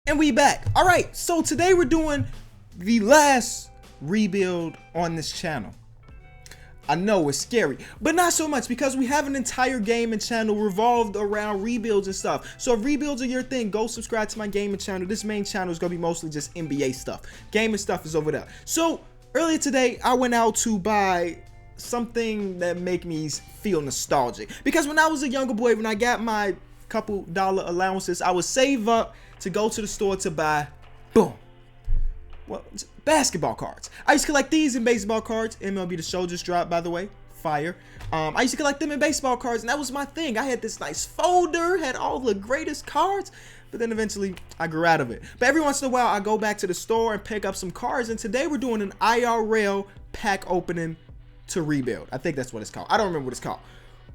And we back. All right, so today we're doing the last rebuild on this channel. I know it's scary, but not so much because we have an entire gaming channel revolved around rebuilds and stuff. So if rebuilds are your thing, go subscribe to my gaming channel. This main channel is gonna be mostly just NBA stuff. Gaming stuff is over there. So earlier today, I went out to buy something that make me feel nostalgic, because when I was a younger boy, when I got my couple dollar allowances, I would save up to go to the store to buy, boom, well, basketball cards. I used to collect these in baseball cards. MLB The Show just dropped, by the way. Fire. I used to collect them in baseball cards, and that was my thing. I had this nice folder, had all the greatest cards, but then eventually I grew out of it. But every once in a while, I go back to the store and pick up some cards, and today we're doing an IRL pack opening to rebuild. I think that's what it's called. I don't remember what it's called.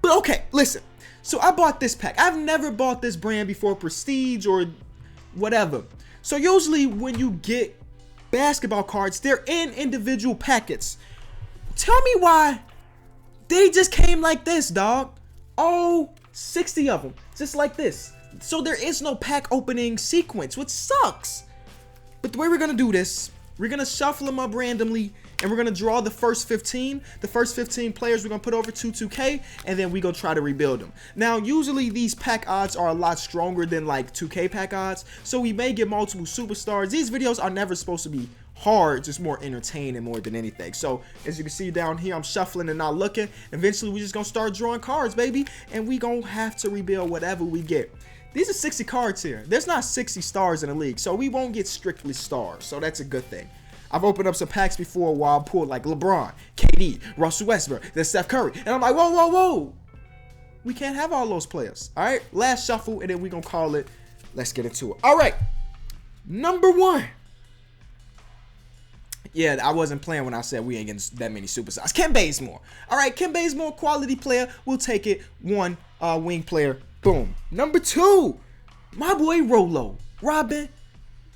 But okay, listen. So I bought this pack. I've never bought this brand before, Prestige or whatever. So usually when you get basketball cards, they're in individual packets. Tell me why they just came like this, dog. Oh, 60 of them, just like this. So there is no pack opening sequence, which sucks. But the way we're gonna do this, we're gonna shuffle them up randomly, and we're gonna draw the first 15. The first 15 players we're gonna put over to 2K, and then we gonna try to rebuild them. Now, usually these pack odds are a lot stronger than like 2K pack odds, so we may get multiple superstars. These videos are never supposed to be hard, just more entertaining more than anything. So as you can see down here, I'm shuffling and not looking. Eventually, we just gonna start drawing cards, baby, and we gonna have to rebuild whatever we get. These are 60 cards here. There's not 60 stars in the league, so we won't get strictly stars, so that's a good thing. I've opened up some packs before while I pulled like LeBron, KD, Russell Westbrook, then Steph Curry. And I'm like, whoa, whoa, whoa. We can't have all those players. All right, last shuffle, and then we're going to call it. Let's get into it. All right, number one. Yeah, I wasn't playing when I said we ain't getting that many superstars. Ken Bazemore. All right, Ken Bazemore, quality player. We'll take it. One wing player. Boom. Number two, my boy Rolo, Robin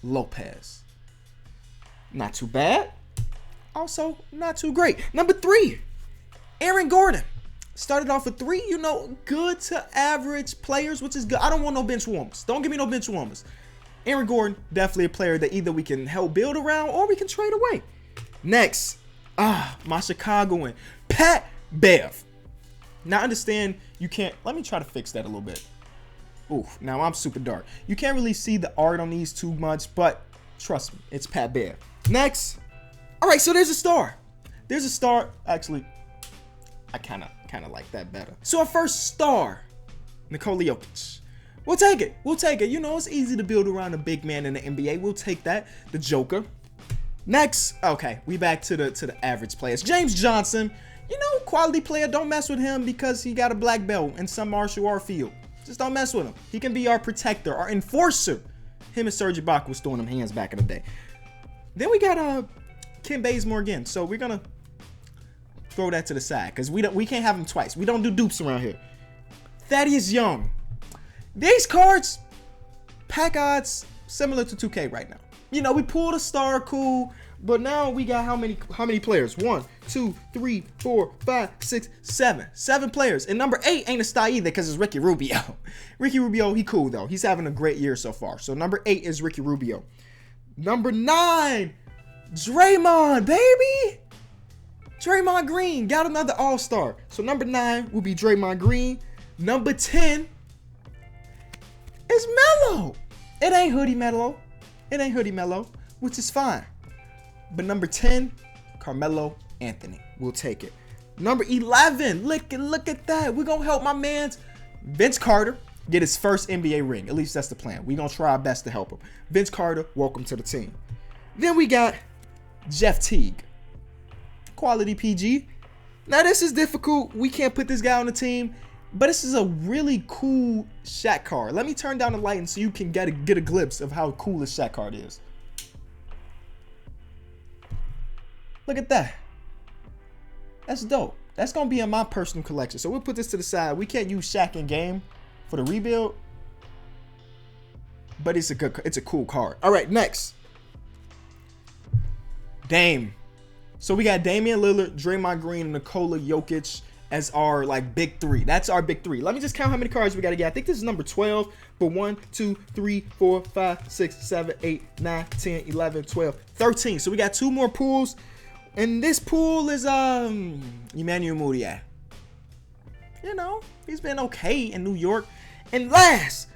Lopez. Not too bad. Also, not too great. Number three, Aaron Gordon. Started off with 3, you know, good to average players, which is good. I don't want no bench warmers. Don't give me no bench warmers. Aaron Gordon, definitely a player that either we can help build around or we can trade away. Next, my Chicagoan, Pat Bev. Now, understand, you can't, let me try to fix that a little bit. Ooh, now I'm super dark. You can't really see the art on these too much, but trust me, it's Pat Bev. Next, all right, so there's a star. There's a star. Actually, I kind of like that better. So our first star, Nikola Jokic. We'll take it. We'll take it. You know, it's easy to build around a big man in the NBA. We'll take that. The Joker. Next, okay, we back to the average players. James Johnson. You know, quality player. Don't mess with him because he got a black belt in some martial art field. Just don't mess with him. He can be our protector, our enforcer. Him and Serge Ibaka was throwing them hands back in the day. Then we got Ken Bazemore again. So we're gonna throw that to the side because we can't have him twice. We don't do dupes around here. Thaddeus Young. These cards, pack odds similar to 2K right now. You know, we pulled a star, cool, but now we got how many players? 1, 2, 3, 4, 5, 6, 7. 7 players. And number 8 ain't a star either because it's Ricky Rubio. Ricky Rubio, he cool though. He's having a great year so far. So number 8 is Ricky Rubio. Number 9, Draymond, baby. Draymond Green got another all-star. So number 9 will be Draymond Green. Number 10 is Melo. It ain't Hoodie Melo. It ain't Hoodie Melo, which is fine. But number 10, Carmelo Anthony. We'll take it. Number 11, look at that. We're going to help my man Vince Carter get his first NBA ring. At least that's the plan. We're going to try our best to help him. Vince Carter, welcome to the team. Then we got Jeff Teague. Quality PG. Now, this is difficult. We can't put this guy on the team. But this is a really cool Shaq card. Let me turn down the lighting so you can get a glimpse of how cool this Shaq card is. Look at that. That's dope. That's going to be in my personal collection. So we'll put this to the side. We can't use Shaq in game for the rebuild. But it's a cool card. All right, next. Dame. So we got Damian Lillard, Draymond Green, and Nikola Jokic. as our like big three. That's our big three. Let me just count how many cards we got to get. I think this is number 12. But 1, 2, 3, 4, 5, 6, 7, 8, 9, 10, 11, 12, 13. So we got 2 more pools. And this pool is Emmanuel Mudiay. You know, he's been okay in New York. And last,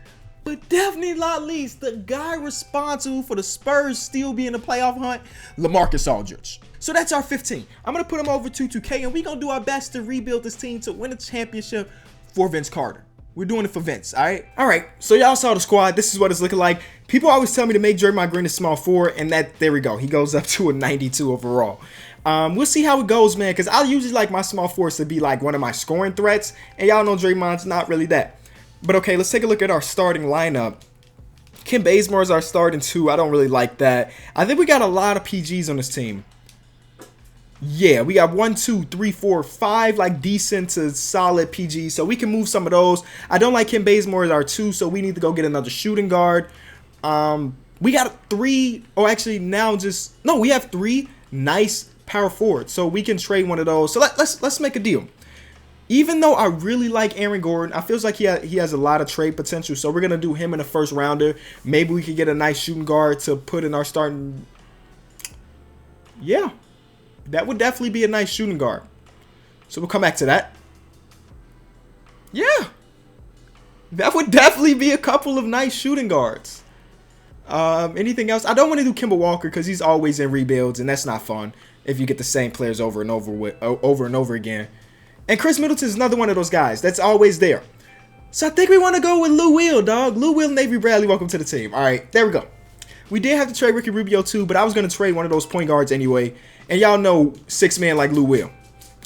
but definitely not least, the guy responsible for the Spurs still being in the playoff hunt, LaMarcus Aldridge. So that's our 15. I'm going to put him over to 2K, and we're going to do our best to rebuild this team to win a championship for Vince Carter. We're doing it for Vince, all right? All right, so y'all saw the squad. This is what it's looking like. People always tell me to make Draymond Green a small forward, and there we go. He goes up to a 92 overall. We'll see how it goes, man, because I usually like my small forwards to be like one of my scoring threats, and y'all know Draymond's not really that. But okay, let's take a look at our starting lineup. Kim Bazemore is our starting 2. I don't really like that. I think we got a lot of PGs on this team. Yeah, we got 1, 2, 3, 4, 5 like decent to solid PGs, so we can move some of those. I don't like Kim Bazemore as our 2, so we need to go get another shooting guard. We got 3, or actually now we have 3 nice power forwards, so we can trade one of those. So let's make a deal. Even though I really like Aaron Gordon, I feel like he has a lot of trade potential, so we're gonna do him in the first rounder. Maybe we could get a nice shooting guard to put in our starting. Yeah. That would definitely be a nice shooting guard. So we'll come back to that. Yeah. That would definitely be a couple of nice shooting guards. Anything else? I don't want to do Kemba Walker because he's always in rebuilds, and that's not fun if you get the same players over and over again. And Chris Middleton is another one of those guys that's always there. So I think we want to go with Lou Will, dog. Lou Will, Navy Bradley, welcome to the team. All right, there we go. We did have to trade Ricky Rubio too, but I was going to trade one of those point guards anyway. And y'all know 6-man like Lou Will.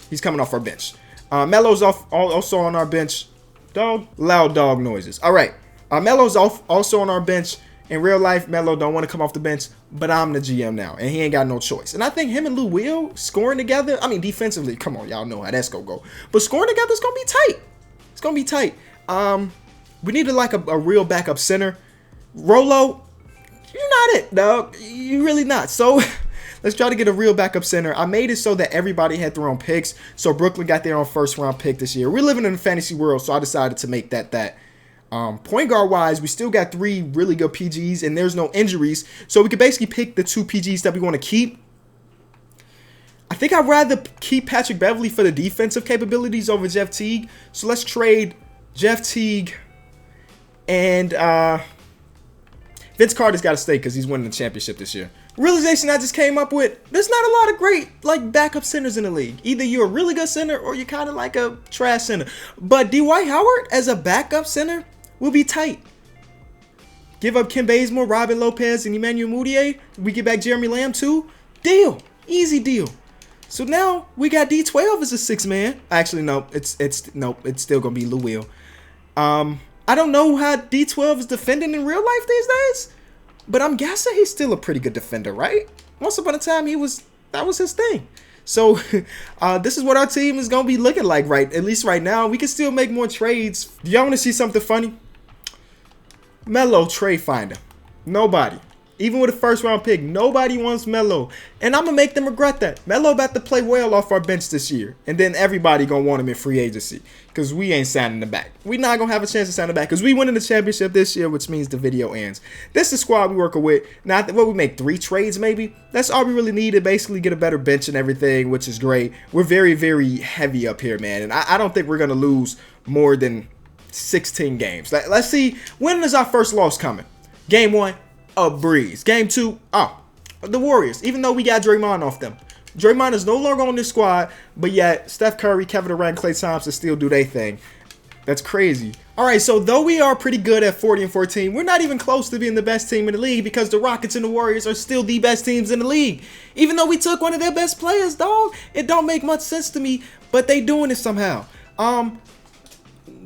He's coming off our bench. Melo's also on our bench. Dog, loud dog noises. All right, Melo's also on our bench. In real life, Melo don't want to come off the bench, but I'm the GM now, and he ain't got no choice. And I think him and Lou Will scoring together, I mean, defensively, come on, y'all know how that's going to go. But scoring together is going to be tight. It's going to be tight. We need like a real backup center. Rolo, you're not it, dog. You're really not. So let's try to get a real backup center. I made it so that everybody had their own picks. So Brooklyn got their own first-round pick this year. We're living in a fantasy world, so I decided to make that. Point guard wise, we still got 3 really good PGs, and there's no injuries, so we could basically pick the 2 PGs that we want to keep. I think I'd rather keep Patrick Beverley for the defensive capabilities over Jeff Teague. So let's trade Jeff Teague, and Vince Carter's got to stay because he's winning the championship this year. Realization I just came up with: there's not a lot of great like backup centers in the league. Either you're a really good center or you're kind of like a trash center. But Dwight Howard as a backup center will be tight. Give up Kim Bazemore, Robin Lopez, and Emmanuel Mudiay. We get back Jeremy Lamb too. Deal. Easy deal. So now we got D12 as a 6-man. Actually, no. It's still going to be Lou Will. I don't know how D12 is defending in real life these days, but I'm guessing he's still a pretty good defender, right? Once upon a time, that was his thing. So this is what our team is going to be looking like, right? At least right now. We can still make more trades. Do y'all want to see something funny? Melo trade finder. Nobody. Even with a first-round pick, nobody wants Melo. And I'm going to make them regret that. Melo about to play well off our bench this year. And then everybody going to want him in free agency. Because we ain't signing him back. We not going to have a chance to sign him back. Because we winning the championship this year, which means the video ends. This is the squad we working with. Now, we make 3 trades maybe. That's all we really need to basically get a better bench and everything, which is great. We're very, very heavy up here, man. And I don't think we're going to lose more than 16 games. Let's see. When is our first loss coming? Game 1. A breeze. Game 2, the Warriors. Even though we got Draymond off them. Draymond is no longer on this squad, but yet Steph Curry, Kevin Durant, Klay Thompson still do their thing. That's crazy. All right, so though we are pretty good at 40-14, we're not even close to being the best team in the league because the Rockets and the Warriors are still the best teams in the league. Even though we took one of their best players, dog, it don't make much sense to me, but they doing it somehow.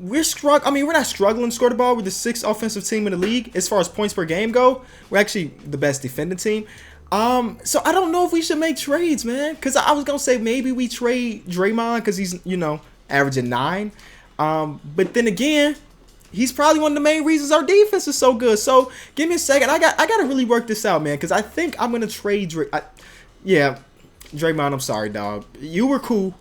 We're not struggling to score the ball. We're the 6th offensive team in the league as far as points per game go. We're actually the best defending team. So I don't know if we should make trades, man. Because I was going to say maybe we trade Draymond because he's, averaging 9. But then again, he's probably one of the main reasons our defense is so good. So give me a second. I got to really work this out, man. Because I think I'm going to trade Draymond, I'm sorry, dog. You were cool.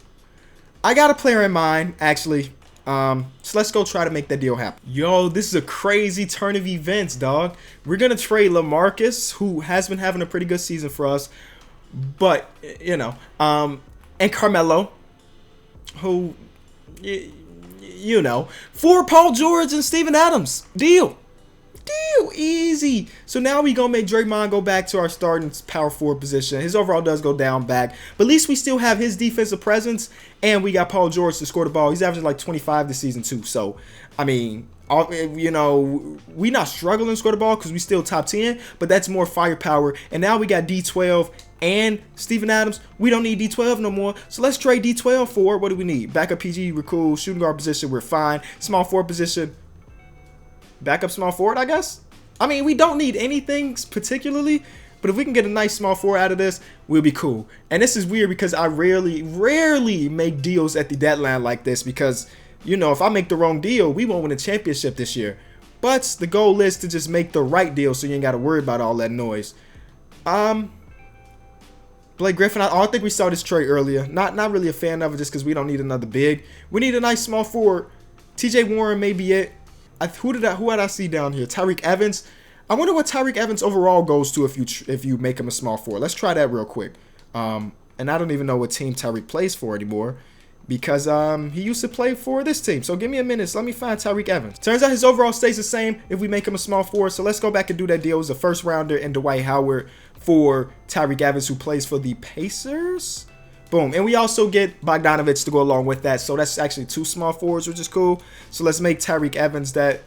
I got a player in mind, actually. So let's go try to make that deal happen. Yo, this is a crazy turn of events, dog. We're going to trade LaMarcus, who has been having a pretty good season for us. But, you know, and Carmelo, who, you know, for Paul George and Steven Adams. Deal. Easy. So now we gonna make Draymond go back to our starting power forward position. His overall does go down back, but at least we still have his defensive presence, and we got Paul George to score the ball. He's averaging like 25 this season too. So I mean, you know, we not struggling to score the ball because we still top 10, but that's more firepower. And now we got D12 and Steven Adams. We don't need D12 no more. So let's trade D12 for, what do we need? Backup PG, we're cool. Shooting guard position, we're fine. Small forward position, backup small forward, I guess. I mean, we don't need anything particularly, but if we can get a nice small forward out of this, we'll be cool. And this is weird because I rarely make deals at the deadline like this because, you know, if I make the wrong deal, we won't win a championship this year. But the goal is to just make the right deal so you ain't got to worry about all that noise. Blake Griffin, I think we saw this trade earlier. Not really a fan of it just because we don't need another big. We need a nice small forward. TJ Warren may be it. Who did I see down here? Tyreke Evans. I wonder what Tyreke Evans overall goes to if you make him a small forward. Let's try that real quick. And I don't even know what team Tyreke plays for anymore because he used to play for this team. So give me a minute. So let me find Tyreke Evans. Turns out his overall stays the same if we make him a small forward. So let's go back and do that deal. It was a first rounder and Dwight Howard for Tyreke Evans, who plays for the Pacers. Boom. And we also get Bogdanovich to go along with that. So that's actually 2 small forwards, which is cool. So let's make Tyreke Evans that.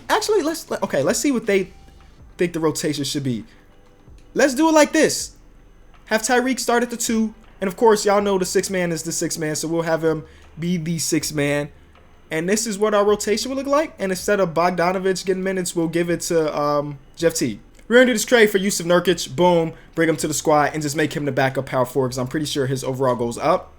Actually, let's see what they think the rotation should be. Let's do it like this. Have Tyreke start at the 2. And of course, y'all know the 6th man is the 6th man. So we'll have him be the 6th man. And this is what our rotation will look like. And instead of Bogdanovich getting minutes, we'll give it to Jeff Teague. We're going to do this trade for Jusuf Nurkic. Boom. Bring him to the squad and just make him the backup power forward because I'm pretty sure his overall goes up.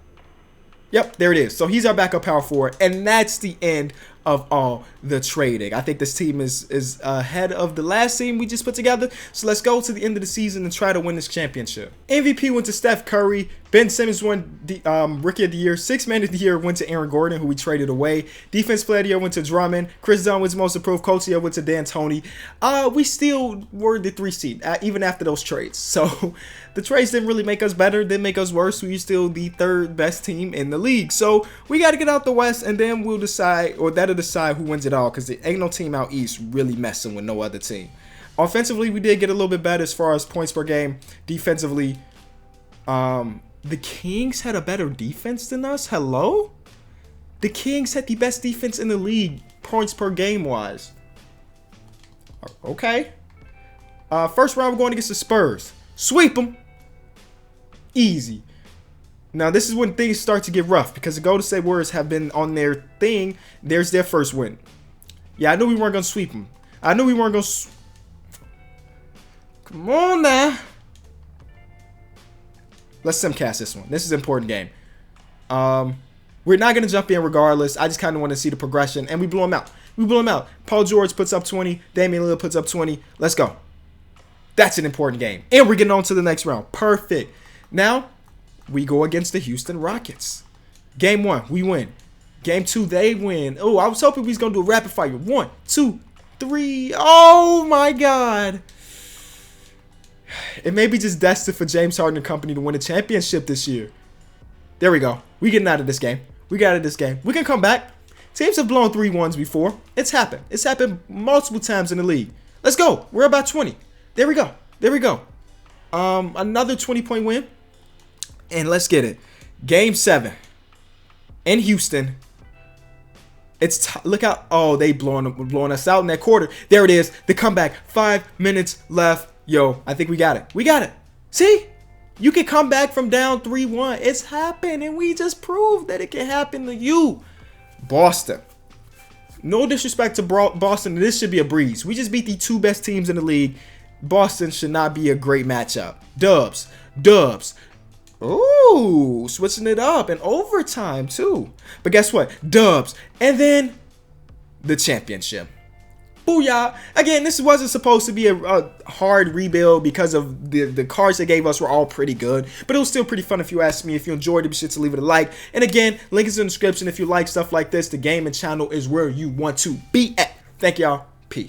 Yep, there it is. So he's our backup power forward. And that's the end of all the trading. I think this team is ahead of the last team we just put together. So let's go to the end of the season and try to win this championship. MVP went to Steph Curry. Ben Simmons won the Rookie of the Year. 6th Man of the Year went to Aaron Gordon, who we traded away. Defense Player of the Year went to Drummond. Chris Dunn was Most Improved. Coach of the Year went to D'Antoni. We still were the 3 seed, even after those trades. So the trades didn't really make us better, didn't make us worse. We were still the 3rd best team in the league. So we got to get out the West, and then we'll decide, or that'll decide who wins it all, because there ain't no team out East really messing with no other team. Offensively, we did get a little bit better as far as points per game. Defensively, the Kings had a better defense than us. Hello? The Kings had the best defense in the league, points per game wise. Okay. First round, we're going against the Spurs. Sweep them. Easy. Now, this is when things start to get rough because the Golden State Warriors have been on their thing. There's their first win. Yeah, I knew we weren't going to sweep them. I knew we weren't going to... Come on now. Let's simcast this one. This is an important game. We're not going to jump in regardless. I just kind of want to see the progression. And we blew him out. We blew him out. Paul George puts up 20. Damian Lillard puts up 20. Let's go. That's an important game. And we're getting on to the next round. Perfect. Now, we go against the Houston Rockets. Game 1, we win. Game 2, they win. Oh, I was hoping we was going to do a rapid fire. 1, 2, 3. Oh, my God. It may be just destined for James Harden and company to win a championship this year. There we go. We getting out of this game. We got out of this game. We can come back. Teams have blown 3-1s before. It's happened. It's happened multiple times in the league. Let's go. We're about 20. There we go. There we go. Another 20-point win. And let's get it. Game 7 in Houston. It's look out. Oh, they blowing us out in that quarter. There it is. The comeback. 5 minutes left. Yo, I think we got it. We got it. See? You can come back from down 3-1. It's happened, and we just proved that it can happen to you. Boston. No disrespect to Boston. This should be a breeze. We just beat the 2 best teams in the league. Boston should not be a great matchup. Dubs. Dubs. Ooh, switching it up in overtime, too. But guess what? Dubs. And then the championship. Booyah. Again, this wasn't supposed to be a hard rebuild because of the cards they gave us were all pretty good. But it was still pretty fun if you ask me. If you enjoyed it, be sure to leave it a like. And again, link is in the description. If you like stuff like this, the gaming channel is where you want to be at. Thank y'all.